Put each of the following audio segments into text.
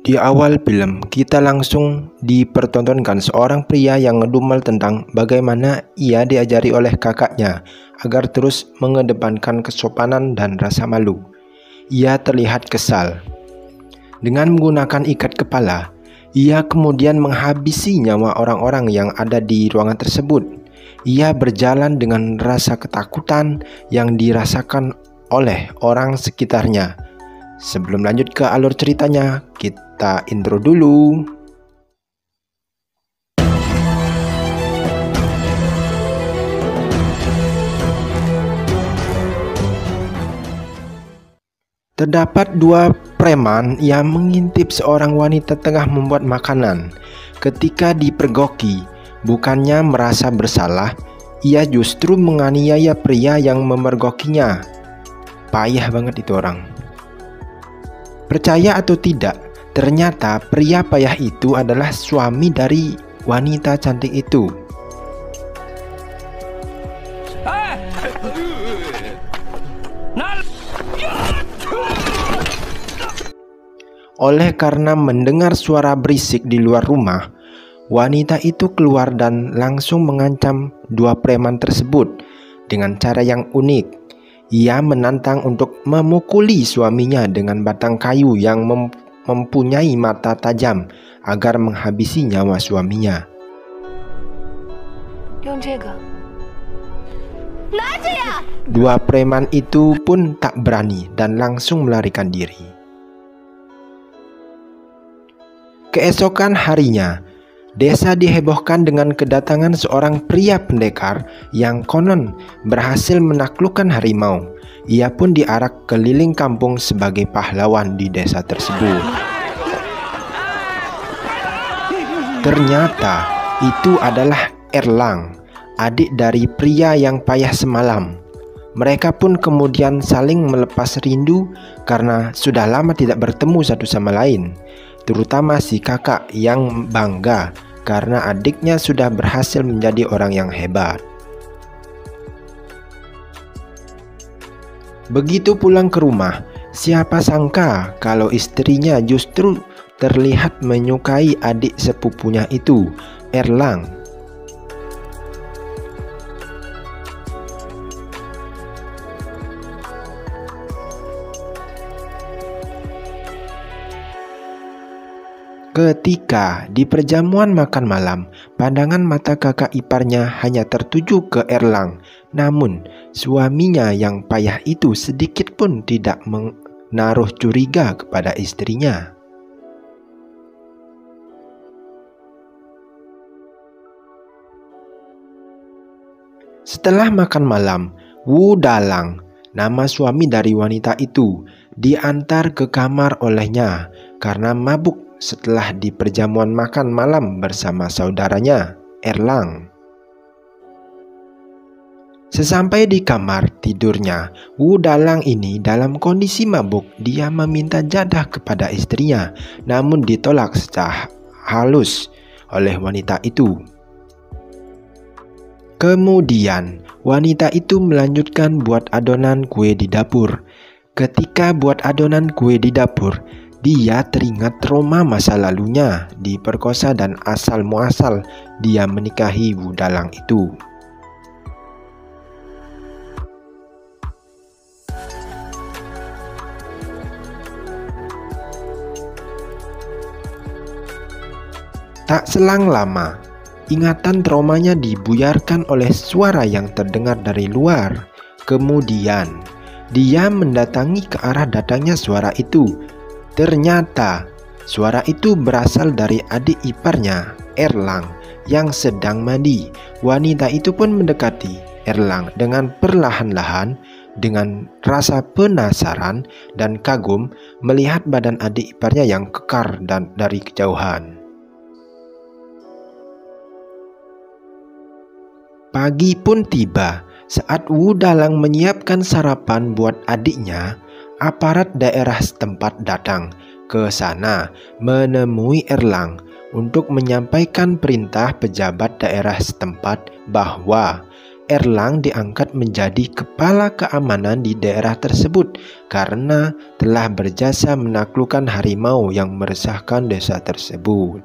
Di awal film, kita langsung dipertontonkan seorang pria yang ngedumel tentang bagaimana ia diajari oleh kakaknya agar terus mengedepankan kesopanan dan rasa malu. Ia terlihat kesal. Dengan menggunakan ikat kepala, ia kemudian menghabisi nyawa orang-orang yang ada di ruangan tersebut. Ia berjalan dengan rasa ketakutan yang dirasakan oleh orang sekitarnya. Sebelum lanjut ke alur ceritanya, kita intro dulu. Terdapat dua preman yang mengintip seorang wanita tengah membuat makanan. Ketika dipergoki, bukannya merasa bersalah, ia justru menganiaya pria yang memergokinya. Payah banget itu orang. Percaya atau tidak, ternyata pria payah itu adalah suami dari wanita cantik itu. Oleh karena mendengar suara berisik di luar rumah, wanita itu keluar dan langsung mengancam dua preman tersebut dengan cara yang unik. Ia menantang untuk memukuli suaminya dengan batang kayu yang mempunyai mata tajam agar menghabisi nyawa suaminya. Dua preman itu pun tak berani dan langsung melarikan diri. Keesokan harinya, desa dihebohkan dengan kedatangan seorang pria pendekar yang konon berhasil menaklukkan harimau. Ia pun diarak keliling kampung sebagai pahlawan di desa tersebut. Ternyata itu adalah Erlang, adik dari pria yang payah semalam. Mereka pun kemudian saling melepas rindu karena sudah lama tidak bertemu satu sama lain. Terutama si kakak yang bangga karena adiknya sudah berhasil menjadi orang yang hebat. Begitu pulang ke rumah, siapa sangka kalau istrinya justru terlihat menyukai adik sepupunya itu, Erlang. Ketika di perjamuan makan malam, pandangan mata kakak iparnya hanya tertuju ke Erlang. Namun, suaminya yang payah itu sedikit pun tidak menaruh curiga kepada istrinya. Setelah makan malam, Wu Dalang, nama suami dari wanita itu, diantar ke kamar olehnya karena mabuk setelah di perjamuan makan malam bersama saudaranya, Erlang. Sesampai di kamar tidurnya, Wu Dalang ini dalam kondisi mabuk. Dia meminta jadah kepada istrinya, namun ditolak secara halus oleh wanita itu. Kemudian, wanita itu melanjutkan buat adonan kue di dapur. Ketika buat adonan kue di dapur, dia teringat trauma masa lalunya diperkosa dan asal muasal dia menikahi Wu Dalang itu. Tak selang lama, ingatan traumanya dibuyarkan oleh suara yang terdengar dari luar. Kemudian, dia mendatangi ke arah datangnya suara itu. Ternyata suara itu berasal dari adik iparnya, Erlang, yang sedang mandi. Wanita itu pun mendekati Erlang dengan perlahan-lahan dengan rasa penasaran dan kagum melihat badan adik iparnya yang kekar dan dari kejauhan. Pagi pun tiba. Saat Wu Dalang menyiapkan sarapan buat adiknya, aparat daerah setempat datang ke sana menemui Erlang untuk menyampaikan perintah pejabat daerah setempat bahwa Erlang diangkat menjadi kepala keamanan di daerah tersebut karena telah berjasa menaklukkan harimau yang meresahkan desa tersebut.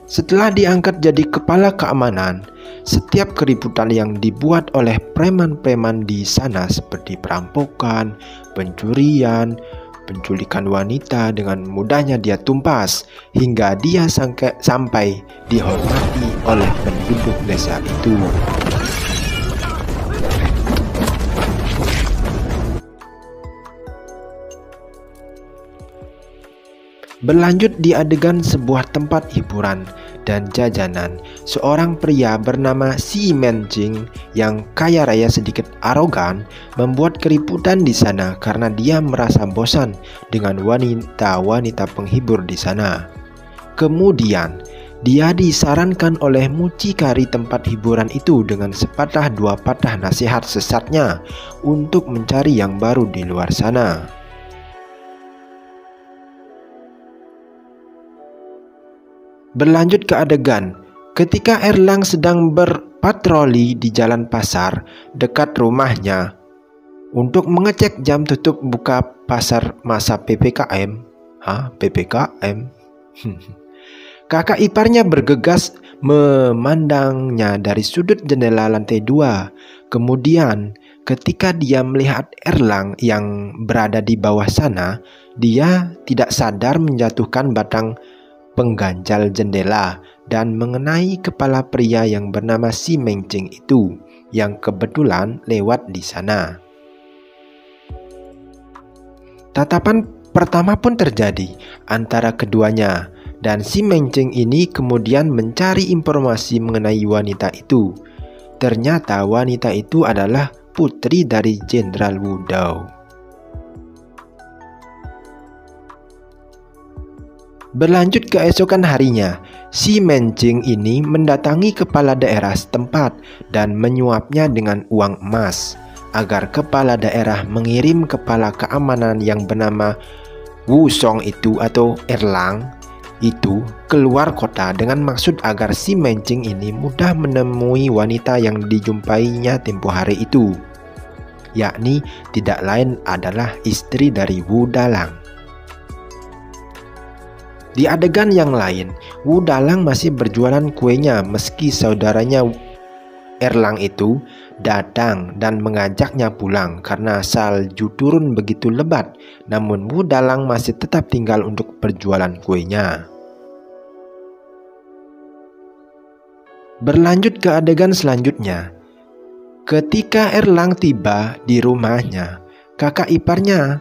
Setelah diangkat jadi kepala keamanan, setiap keributan yang dibuat oleh preman-preman di sana seperti perampokan, pencurian, penculikan wanita dengan mudahnya dia tumpas hingga dia sampai dihormati oleh penduduk desa itu. Berlanjut di adegan sebuah tempat hiburan dan jajanan, seorang pria bernama Si Menjing yang kaya raya sedikit arogan membuat keributan di sana karena dia merasa bosan dengan wanita-wanita penghibur di sana. Kemudian, dia disarankan oleh mucikari tempat hiburan itu dengan sepatah dua patah nasihat sesatnya untuk mencari yang baru di luar sana. Berlanjut ke adegan ketika Erlang sedang berpatroli di jalan pasar dekat rumahnya untuk mengecek jam tutup buka pasar masa PPKM. PPKM? Kakak iparnya bergegas memandangnya dari sudut jendela lantai 2. Kemudian ketika dia melihat Erlang yang berada di bawah sana, dia tidak sadar menjatuhkan batang pengganjal jendela dan mengenai kepala pria yang bernama Si Menjing itu yang kebetulan lewat di sana. Tatapan pertama pun terjadi antara keduanya dan Si Menjing ini kemudian mencari informasi mengenai wanita itu. Ternyata wanita itu adalah putri dari Jenderal Wu Dao. Berlanjut keesokan harinya, Si Menjing ini mendatangi kepala daerah setempat dan menyuapnya dengan uang emas agar kepala daerah mengirim kepala keamanan yang bernama Wu Song itu atau Erlang itu keluar kota dengan maksud agar Si Menjing ini mudah menemui wanita yang dijumpainya tempo hari itu, yakni tidak lain adalah istri dari Wu Dalang. Di adegan yang lain, Wu Dalang masih berjualan kuenya meski saudaranya Erlang itu datang dan mengajaknya pulang karena salju turun begitu lebat. Namun Wu Dalang masih tetap tinggal untuk berjualan kuenya. Berlanjut ke adegan selanjutnya. Ketika Erlang tiba di rumahnya, kakak iparnya,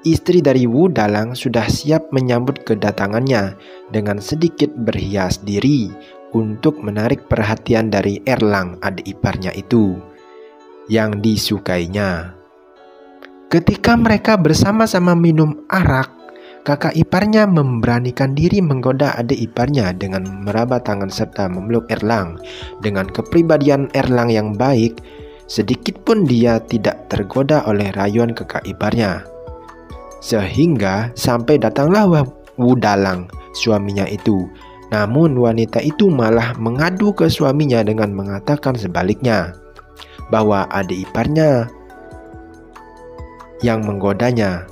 istri dari Wu Dalang, sudah siap menyambut kedatangannya dengan sedikit berhias diri untuk menarik perhatian dari Erlang, adik iparnya itu, yang disukainya. Ketika mereka bersama-sama minum arak, kakak iparnya memberanikan diri menggoda adik iparnya dengan meraba tangan serta memeluk Erlang. Dengan kepribadian Erlang yang baik, sedikit pun dia tidak tergoda oleh rayuan kakak iparnya. Sehingga sampai datanglah Wu Dalang, suaminya itu. Namun wanita itu malah mengadu ke suaminya dengan mengatakan sebaliknya, bahwa adik iparnya yang menggodanya.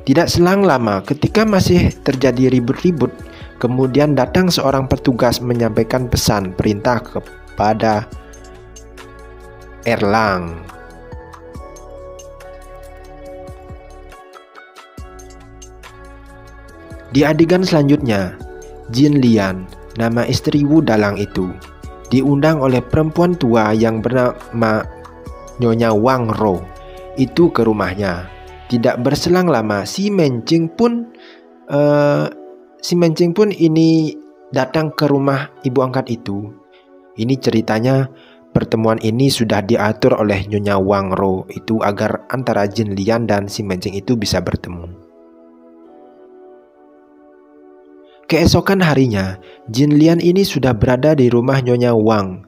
Tidak selang lama ketika masih terjadi ribut-ribut, kemudian datang seorang petugas menyampaikan pesan perintah kepada Erlang. Di adegan selanjutnya, Jin Lian, nama istri Wu Dalang itu, diundang oleh perempuan tua yang bernama Nyonya Wang Ro itu ke rumahnya. Tidak berselang lama, Si Menjing pun ini datang ke rumah ibu angkat itu. Ini ceritanya, pertemuan ini sudah diatur oleh Nyonya Wang Ro itu agar antara Jin Lian dan Si Menjing itu bisa bertemu. Keesokan harinya, Jin Lian ini sudah berada di rumah Nyonya Wang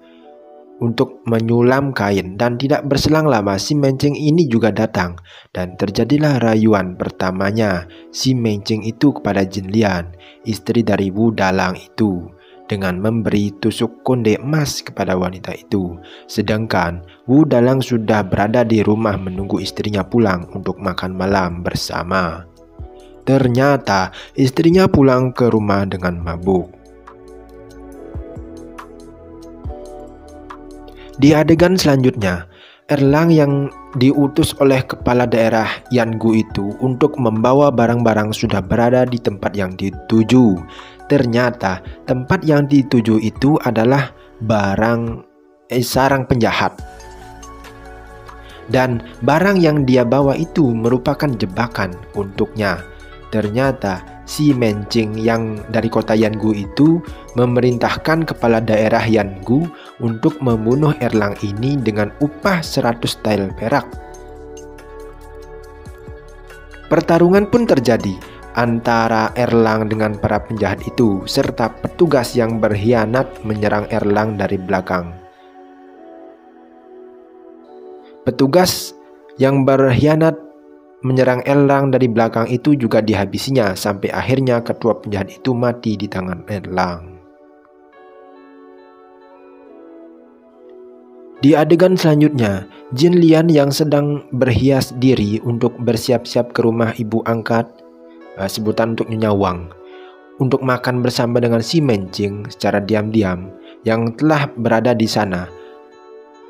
untuk menyulam kain, dan tidak berselang lama Si Menjing ini juga datang dan terjadilah rayuan pertamanya Si Menjing itu kepada Jin Lian, istri dari Wu Dalang itu. dengan memberi tusuk konde emas kepada wanita itu. Sedangkan Wu Dalang sudah berada di rumah menunggu istrinya pulang untuk makan malam bersama. Ternyata istrinya pulang ke rumah dengan mabuk. Di adegan selanjutnya, Erlang yang diutus oleh kepala daerah Yangu itu untuk membawa barang-barang sudah berada di tempat yang dituju. Ternyata tempat yang dituju itu adalah sarang penjahat. Dan barang yang dia bawa itu merupakan jebakan untuknya. Ternyata si Mencing yang dari kota Yangu itu memerintahkan kepala daerah Yangu untuk membunuh Erlang ini dengan upah 100 tael perak. Pertarungan pun terjadi antara Erlang dengan para penjahat itu, serta petugas yang berkhianat menyerang Erlang dari belakang. Petugas yang berkhianat menyerang Erlang dari belakang itu juga dihabisinya, sampai akhirnya ketua penjahat itu mati di tangan Erlang. Di adegan selanjutnya, Jin Lian yang sedang berhias diri untuk bersiap-siap ke rumah ibu angkat, sebutan untuk Nyonya Wang, untuk makan bersama dengan si Mencing secara diam-diam yang telah berada di sana.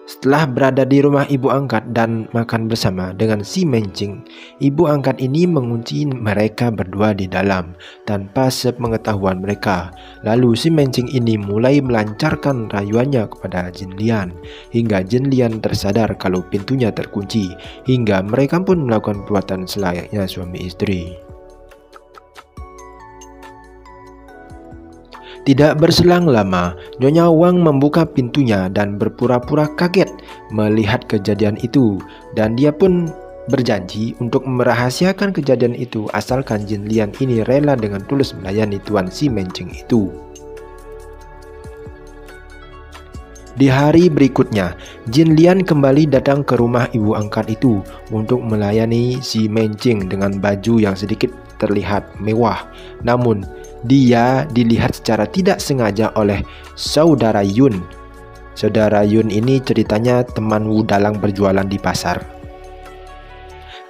Setelah berada di rumah ibu angkat dan makan bersama dengan si Mencing, ibu angkat ini mengunci mereka berdua di dalam tanpa sepengetahuan mereka. Lalu si Mencing ini mulai melancarkan rayuannya kepada Jin Lian hingga Jin Lian tersadar kalau pintunya terkunci, hingga mereka pun melakukan perbuatan selayaknya suami istri. Tidak berselang lama, Nyonya Wang membuka pintunya dan berpura-pura kaget melihat kejadian itu, dan dia pun berjanji untuk merahasiakan kejadian itu asalkan Jin Lian ini rela dengan tulus melayani tuan si Mencing itu. Di hari berikutnya, Jin Lian kembali datang ke rumah ibu angkat itu untuk melayani si Mencing dengan baju yang sedikit terlihat mewah. Namun, dia dilihat secara tidak sengaja oleh saudara Yun. Saudara Yun ini ceritanya teman Wu Dalang berjualan di pasar.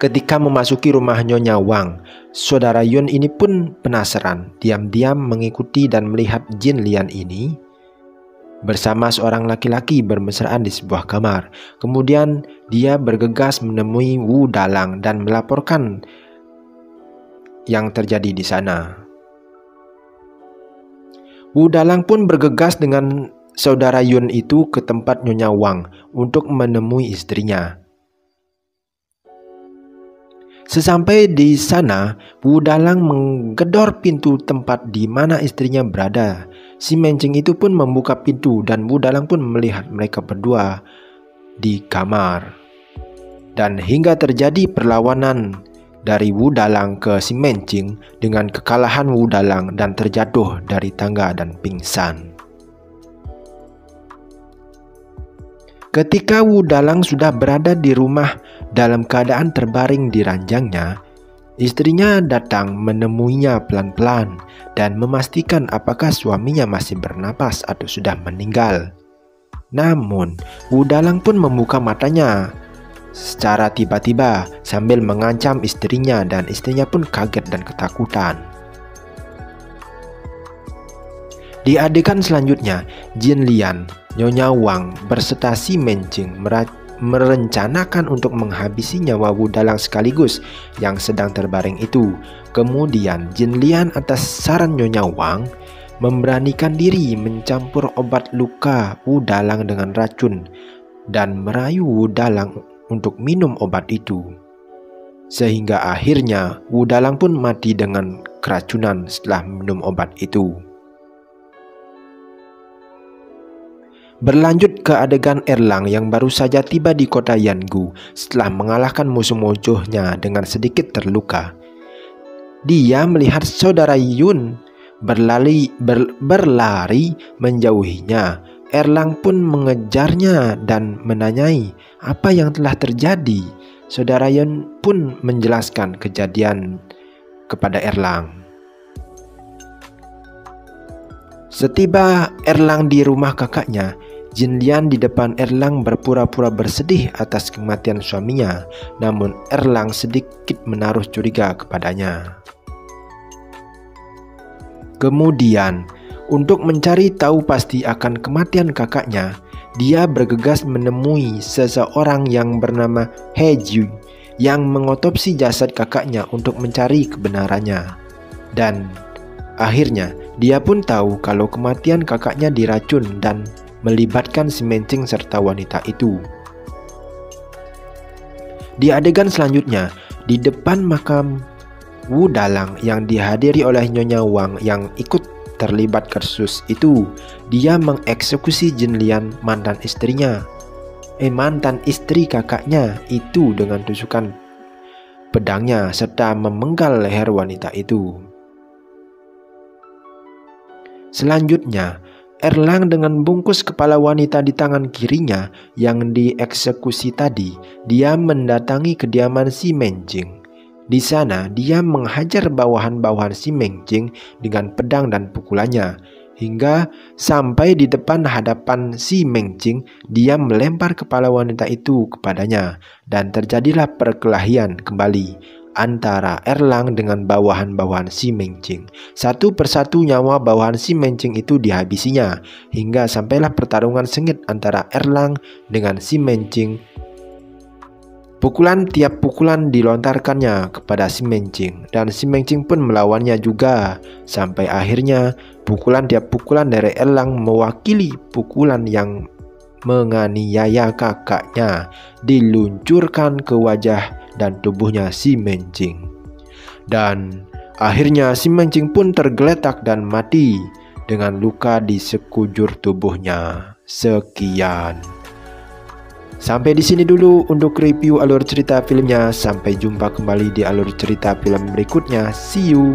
Ketika memasuki rumah Nyonya Wang, saudara Yun ini pun penasaran, diam-diam mengikuti dan melihat Jin Lian ini bersama seorang laki-laki bermesraan di sebuah kamar. Kemudian dia bergegas menemui Wu Dalang dan melaporkan yang terjadi di sana. Wu Dalang pun bergegas dengan saudara Yun itu ke tempat Nyonya Wang untuk menemui istrinya. Sesampai di sana, Wu Dalang menggedor pintu tempat di mana istrinya berada. Si Mencing itu pun membuka pintu dan Wu Dalang pun melihat mereka berdua di kamar. Dan hingga terjadi perlawanan dari Wu Dalang ke si Mencing dengan kekalahan Wu Dalang dan terjatuh dari tangga dan pingsan. Ketika Wu Dalang sudah berada di rumah dalam keadaan terbaring di ranjangnya, istrinya datang menemuinya pelan-pelan dan memastikan apakah suaminya masih bernapas atau sudah meninggal. Namun, Wu Dalang pun membuka matanya secara tiba-tiba sambil mengancam istrinya, dan istrinya pun kaget dan ketakutan. Di adegan selanjutnya, Jin Lian, Nyonya Wang berserta si Mencing merencanakan untuk menghabisi nyawa Wu Dalang sekaligus yang sedang terbaring itu. Kemudian Jin Lian atas saran Nyonya Wang memberanikan diri mencampur obat luka Wu Dalang dengan racun dan merayu Wu Dalang untuk minum obat itu, sehingga akhirnya Wu Dalang pun mati dengan keracunan setelah minum obat itu. Berlanjut ke adegan Erlang yang baru saja tiba di kota Yangu setelah mengalahkan musuh-musuhnya dengan sedikit terluka. Dia melihat saudara Yun berlari menjauhinya. Erlang pun mengejarnya dan menanyai apa yang telah terjadi. Saudara Yun pun menjelaskan kejadian kepada Erlang. Setiba Erlang di rumah kakaknya, Jin Lian di depan Erlang berpura-pura bersedih atas kematian suaminya, namun Erlang sedikit menaruh curiga kepadanya. Kemudian, untuk mencari tahu pasti akan kematian kakaknya, dia bergegas menemui seseorang yang bernama He Ji yang mengotopsi jasad kakaknya untuk mencari kebenarannya. Dan akhirnya, dia pun tahu kalau kematian kakaknya diracun dan melibatkan si Mencing serta wanita itu. Di adegan selanjutnya, di depan makam Wu Dalang yang dihadiri oleh Nyonya Wang yang ikut terlibat kasus itu, dia mengeksekusi Jin Lian, mantan istri kakaknya itu dengan tusukan pedangnya serta memenggal leher wanita itu. Selanjutnya, Erlang dengan bungkus kepala wanita di tangan kirinya yang dieksekusi tadi, dia mendatangi kediaman si Mencing. Di sana, dia menghajar bawahan-bawahan si Mencing dengan pedang dan pukulannya, hingga sampai di depan hadapan si Mencing, dia melempar kepala wanita itu kepadanya, dan terjadilah perkelahian kembali antara Erlang dengan bawahan-bawahan si Mencing. Satu persatu nyawa bawahan si Mencing itu dihabisinya, hingga sampailah pertarungan sengit antara Erlang dengan si Mencing. Tiap pukulan dilontarkannya kepada si Mencing, dan si Mencing pun melawannya juga, sampai akhirnya tiap pukulan dari Erlang mewakili pukulan yang menganiaya kakaknya diluncurkan ke wajah dan tubuhnya si Mencing. Dan akhirnya si Mencing pun tergeletak dan mati dengan luka di sekujur tubuhnya. Sekian. Sampai di sini dulu untuk review alur cerita filmnya. Sampai jumpa kembali di alur cerita film berikutnya. See you.